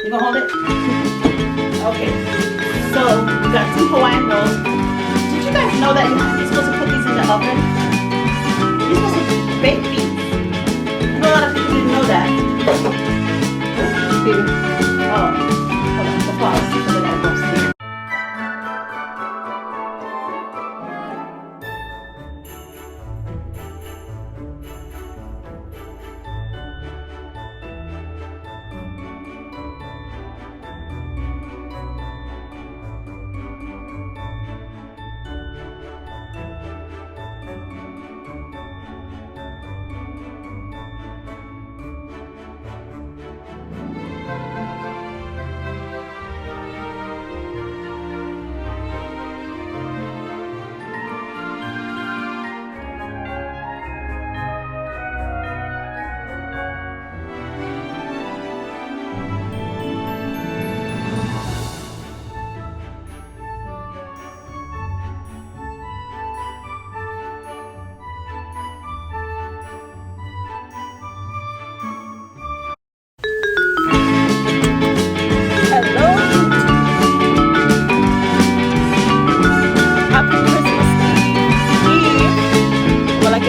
You gonna hold it? Okay. So we got some Hawaiian rolls. Did you guys know that you're supposed to put these in the oven? You're supposed to bake these. I know a lot of people didn't know that. Oh, hold on. So pause. So that I don't see.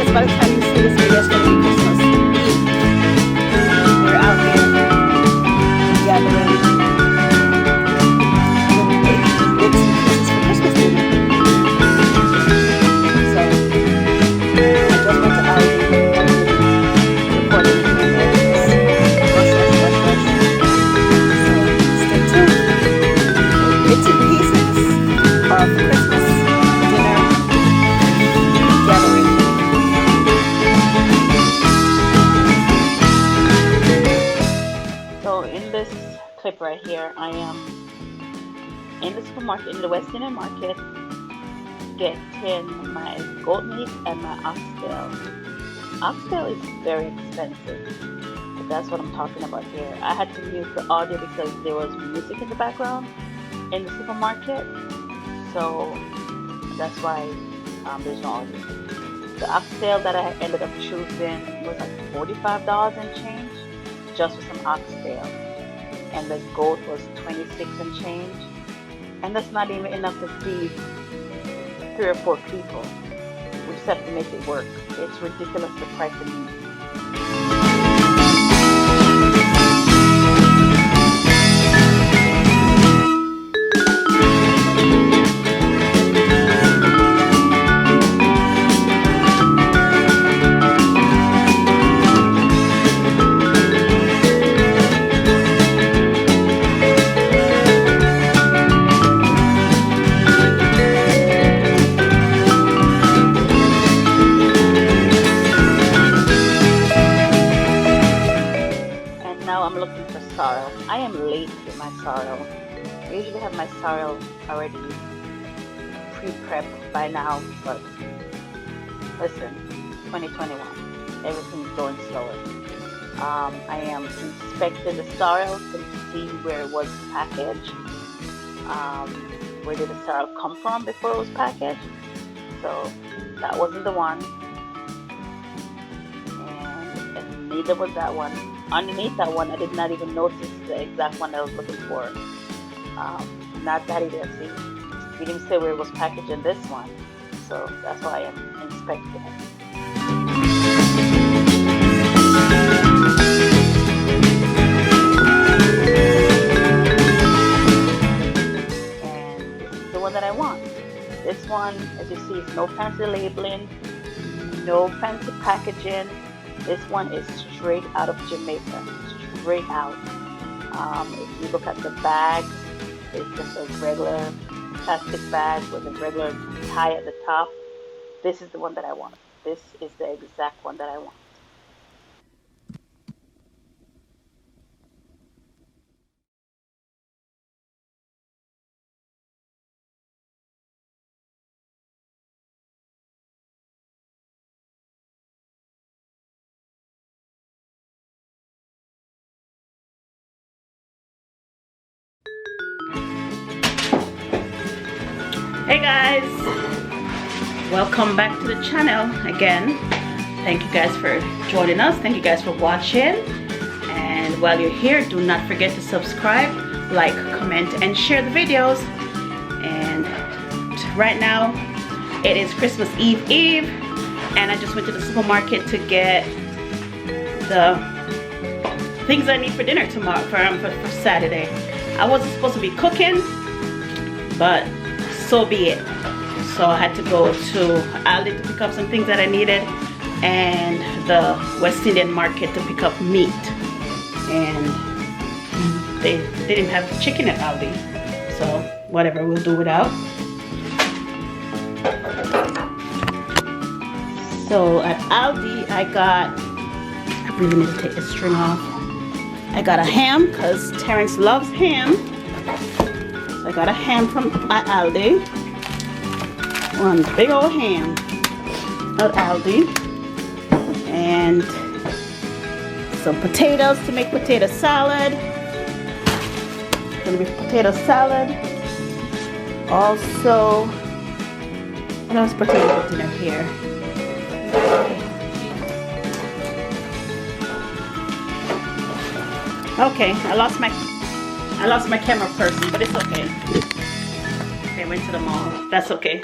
By the time you see this video, it's going to be Christmas Eve. We're out here gathering bits and pieces for Christmas dinner. So, I just went to Aldi there, recording candles, rush. So, stay tuned. Bits and pieces of Christmas dinner gathering. Clip right here, I am in the supermarket, in the West Indian market, getting my goat meat and my oxtail. Oxtail is very expensive, but that's what I'm talking about here. I had to mute the audio because there was music in the background in the supermarket, so that's why there's no audio. The oxtail that I ended up choosing was like $45 and change, just for some oxtail. And the goat was 26 and change, and that's not even enough to feed 3 or 4 people. We just have to make it work. It's ridiculous the price of meat. Sorrel. I am late with my sorrel. I usually have my sorrel already pre-prepped by now, but listen, 2021, everything's going slower. I am inspecting the sorrel to see where it was packaged. Where did the sorrel come from before it was packaged? So that wasn't the one, and neither was that one. Underneath that one, I did not even notice the exact one I was looking for. Not that either. See, he didn't say where it was packaged in this one, so that's why I'm inspecting it. And this is the one that I want. This one, as you see, is no fancy labeling, no fancy packaging. This one is straight out of Jamaica, straight out. If you look at the bag, it's just a regular plastic bag with a regular tie at the top. This is the one that I want. This is the exact one that I want. Hey guys, welcome back to the channel again. Thank you guys for joining us. Thank you guys for watching. And And while you're here, do not forget to subscribe, like, comment, and share the videos. And right now it is Christmas Eve, and I just went to the supermarket to get the things I need for dinner tomorrow, for Saturday. I wasn't supposed to be cooking, but so be it. So I had to go to Aldi to pick up some things that I needed, and the West Indian market to pick up meat. And they didn't have chicken at Aldi, so whatever, we'll do without. So at Aldi I really need to take the string off. I got a ham because Terrence loves ham. So I got a ham from Aldi. One big old ham at Aldi. And some potatoes to make potato salad. Gonna be potato salad. Also, what else potato for dinner here? Okay, I lost my camera person, but it's okay. Okay, I went to the mall. That's okay.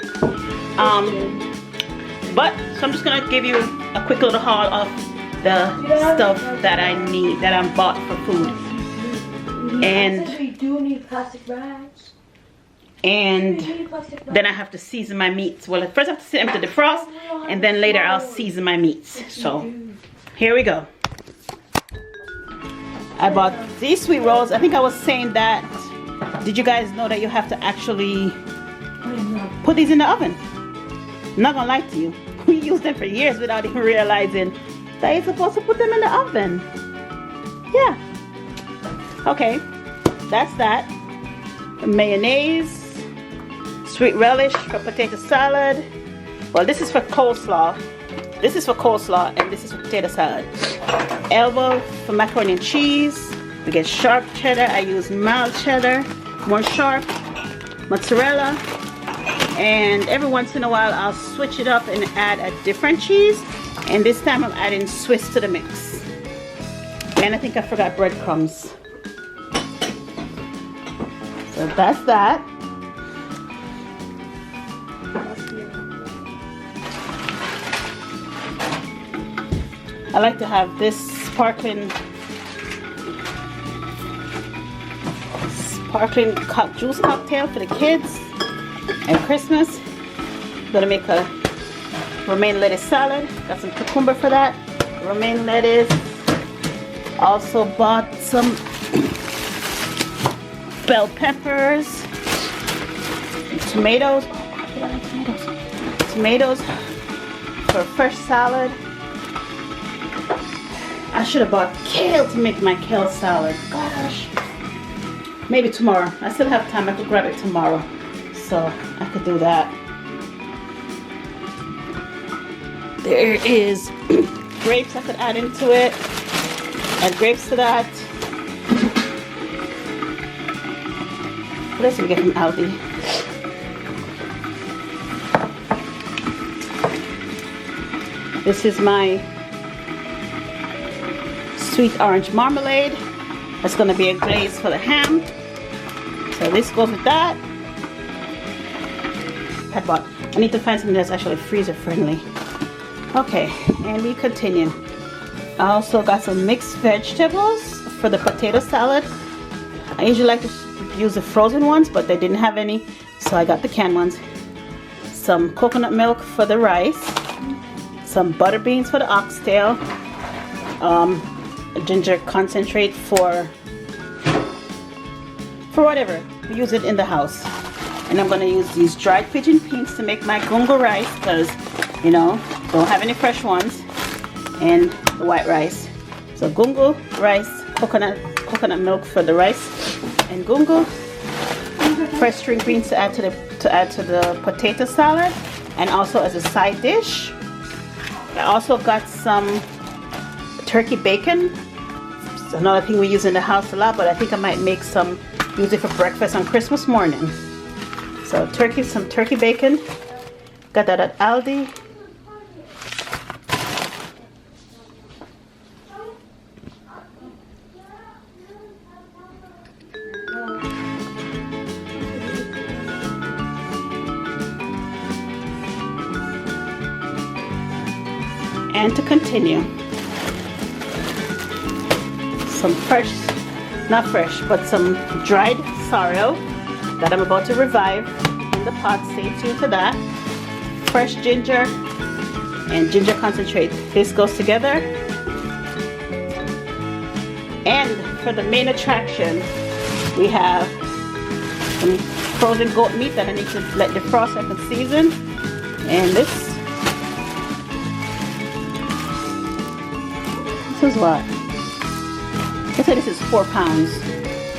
But so I'm just gonna give you a quick little haul of the stuff that I need, that I'm bought for food. And we do need plastic bags. And then I have to season my meats. Well, first I have to set them to defrost, and then later I'll season my meats. So here we go. I bought these sweet rolls. I think I was saying that. Did you guys know that you have to actually put these in the oven? I'm not gonna lie to you. We used them for years without even realizing that you're supposed to put them in the oven. Yeah. Okay. That's that. Mayonnaise. Sweet relish for potato salad. Well, this is for coleslaw. This is for coleslaw, and this is for potato salad. Elbow for macaroni and cheese. We get sharp cheddar. I use mild cheddar, more sharp. Mozzarella. And every once in a while, I'll switch it up and add a different cheese. And this time, I'm adding Swiss to the mix. And I think I forgot breadcrumbs. So that's that. I like to have this sparkling juice cocktail for the kids at Christmas. Gonna make a romaine lettuce salad. Got some cucumber for that. Romaine lettuce. Also bought some bell peppers, tomatoes. Tomatoes for a fresh salad. I should have bought kale to make my kale salad. Gosh. Maybe tomorrow. I still have time. I could grab it tomorrow. So I could do that. There is grapes I could add into it. Add grapes to that. What else did we get from Aldi? This is my sweet orange marmalade. That's going to be a glaze for the ham. So this goes with that. I need to find something that's actually freezer friendly. Okay, and we continue. I also got some mixed vegetables for the potato salad. I usually like to use the frozen ones, but they didn't have any, so I got the canned ones. Some coconut milk for the rice. Some butter beans for the oxtail. Ginger concentrate for whatever. We use it in the house. And I'm going to use these dried pigeon peas to make my gungo rice, because, you know, don't have any fresh ones. And the white rice. So gungo, rice, coconut milk for the rice, and gungo. Fresh string beans to add to the potato salad, and also as a side dish. I also got some turkey bacon. It's another thing we use in the house a lot, but I think I might make some, use it for breakfast on Christmas morning. So some turkey bacon. Got that at Aldi. And to continue, some fresh, not fresh, but some dried sorrel that I'm about to revive in the pot. Stay tuned to that. Fresh ginger and ginger concentrate. This goes together. And for the main attraction, we have some frozen goat meat that I need to let defrost so I can season. And this is what? I said this is 4 pounds,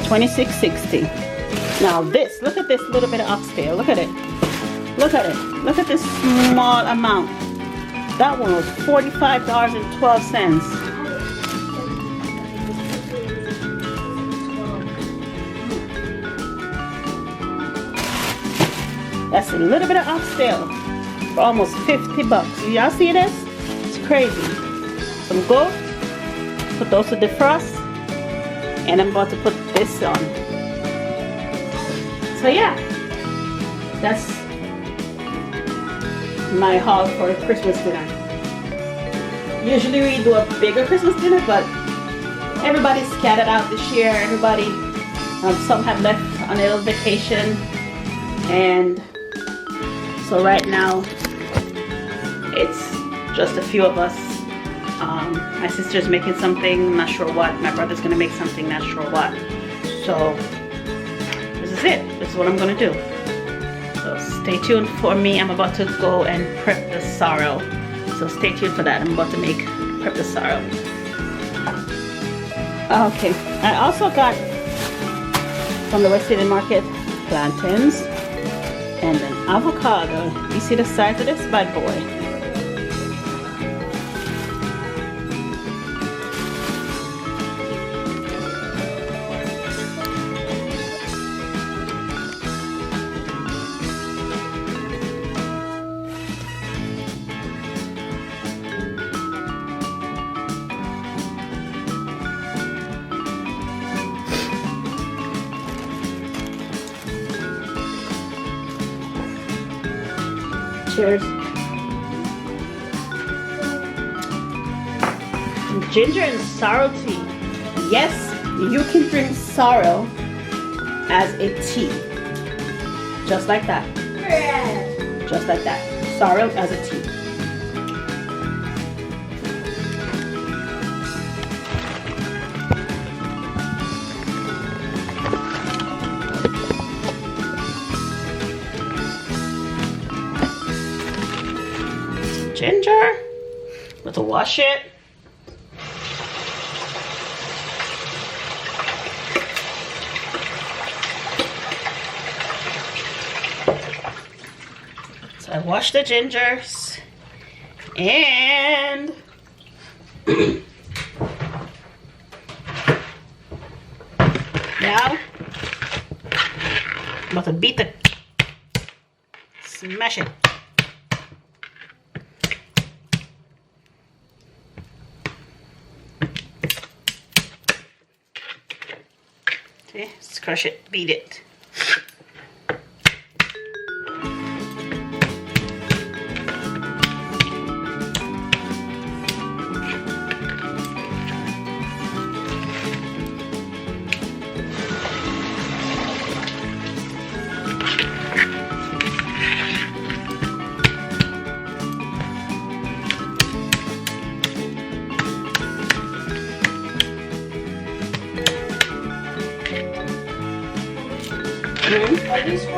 $26.60. Now this, look at this little bit of oxtail. Look at it. Look at it. Look at this small amount. That one was $45.12. That's a little bit of oxtail for almost 50 bucks. Y'all see this? It's crazy. Some goat. Put those to defrost. And I'm about to put this on. So yeah. That's my haul for a Christmas dinner. Usually we do a bigger Christmas dinner, but everybody's scattered out this year. Everybody, some have left on a little vacation. And so right now, it's just a few of us. My sister's making something, not sure what. My brother's gonna make something, not sure what. So this is it. This is what I'm gonna do. So stay tuned for me. I'm about to go and prep the sorrel. So stay tuned for that. I'm about to prep the sorrel. Okay. I also got from the West Indian Market plantains and an avocado. You see the size of this bad boy? Cheers. Ginger and sorrel tea. Yes, you can drink sorrel as a tea. Just like that. Just like that. Sorrel as a tea. Ginger. Let's wash it. So I washed the gingers and now I'm about to beat the smash it. Okay, let's crush it, beat it. Are these for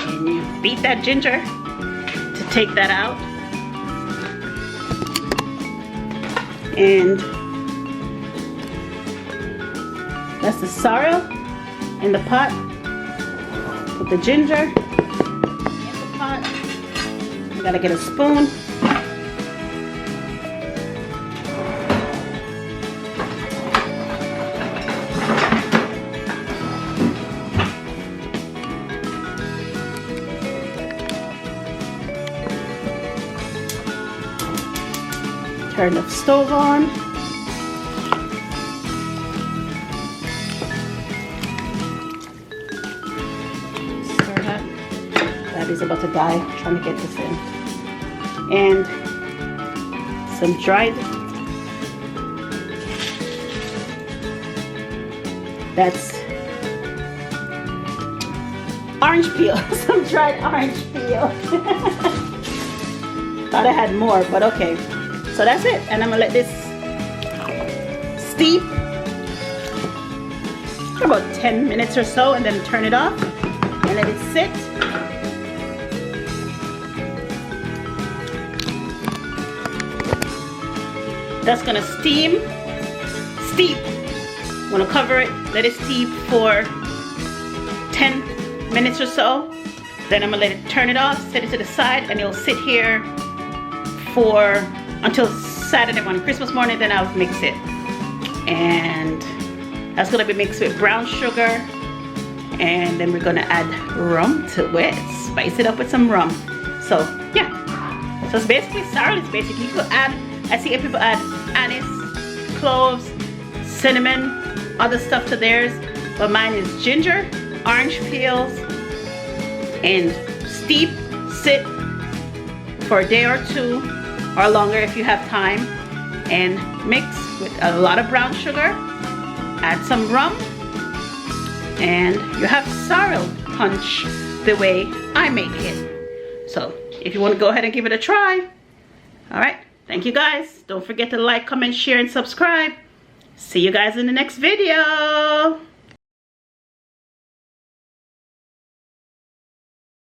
and you beat that ginger to take that out. And that's the sorrel in the pot. Put the ginger in the pot. You gotta get a spoon. Turn the stove on. Stir that. That is about to die trying to get this in. And some dried, that's orange peel. Some dried orange peel. Thought I had more, but okay. So that's it. And I'm gonna let this steep for about 10 minutes or so and then turn it off and let it sit. That's gonna steep. I'm gonna cover it, let it steep for 10 minutes or so. Then I'm gonna let it turn it off, set it to the side, and it'll sit here for until Saturday morning, Christmas morning. Then I'll mix it, and that's gonna be mixed with brown sugar, and then we're gonna add rum to it, spice it up with some rum. So yeah, so it's basically sorrel. It's basically, you could add, I see people add anise, cloves, cinnamon, other stuff to theirs, but mine is ginger, orange peels, and steep, sit for a day or two or longer if you have time, and mix with a lot of brown sugar, add some rum, and you have sorrel punch the way I make it. So if you want to go ahead and give it a try. All right, thank you guys. Don't forget to like, comment, share, and subscribe. See you guys in the next video.